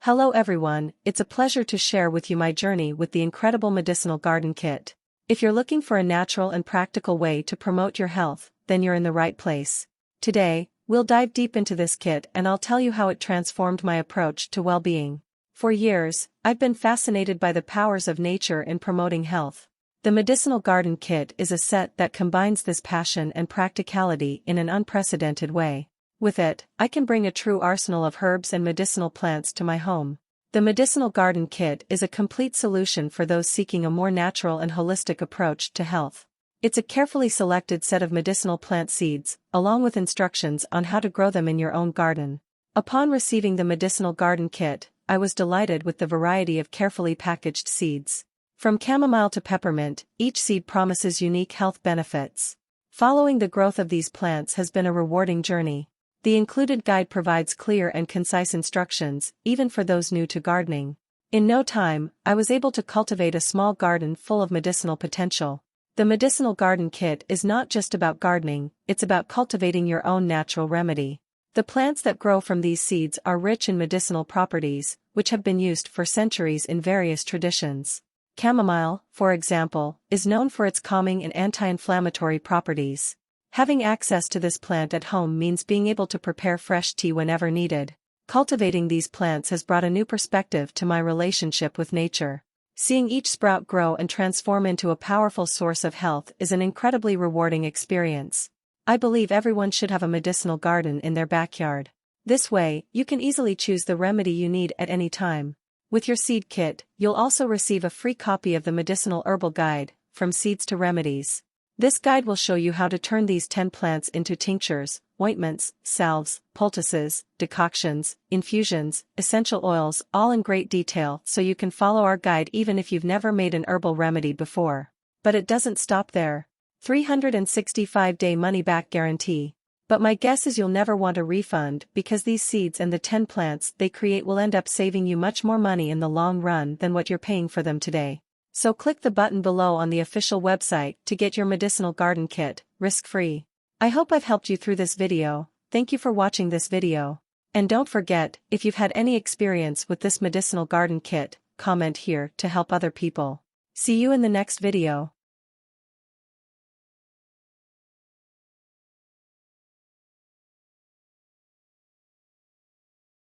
Hello everyone, it's a pleasure to share with you my journey with the incredible Medicinal Garden Kit. If you're looking for a natural and practical way to promote your health, then you're in the right place. Today, we'll dive deep into this kit and I'll tell you how it transformed my approach to well-being. For years, I've been fascinated by the powers of nature in promoting health. The Medicinal Garden Kit is a set that combines this passion and practicality in an unprecedented way. With it, I can bring a true arsenal of herbs and medicinal plants to my home. The Medicinal Garden Kit is a complete solution for those seeking a more natural and holistic approach to health. It's a carefully selected set of medicinal plant seeds, along with instructions on how to grow them in your own garden. Upon receiving the Medicinal Garden Kit, I was delighted with the variety of carefully packaged seeds. From chamomile to peppermint, each seed promises unique health benefits. Following the growth of these plants has been a rewarding journey. The included guide provides clear and concise instructions, even for those new to gardening. In no time, I was able to cultivate a small garden full of medicinal potential. The Medicinal Garden Kit is not just about gardening, it's about cultivating your own natural remedy. The plants that grow from these seeds are rich in medicinal properties, which have been used for centuries in various traditions. Chamomile, for example, is known for its calming and anti-inflammatory properties. Having access to this plant at home means being able to prepare fresh tea whenever needed. Cultivating these plants has brought a new perspective to my relationship with nature. Seeing each sprout grow and transform into a powerful source of health is an incredibly rewarding experience. I believe everyone should have a medicinal garden in their backyard. This way, you can easily choose the remedy you need at any time. With your seed kit, you'll also receive a free copy of the Medicinal Herbal Guide, From Seeds to Remedies. This guide will show you how to turn these 10 plants into tinctures, ointments, salves, poultices, decoctions, infusions, essential oils, all in great detail so you can follow our guide even if you've never made an herbal remedy before. But it doesn't stop there. 365-day money-back guarantee. But my guess is you'll never want a refund because these seeds and the 10 plants they create will end up saving you much more money in the long run than what you're paying for them today. So click the button below on the official website to get your Medicinal Garden Kit, risk-free. I hope I've helped you through this video. Thank you for watching this video. And don't forget, if you've had any experience with this Medicinal Garden Kit, comment here to help other people. See you in the next video.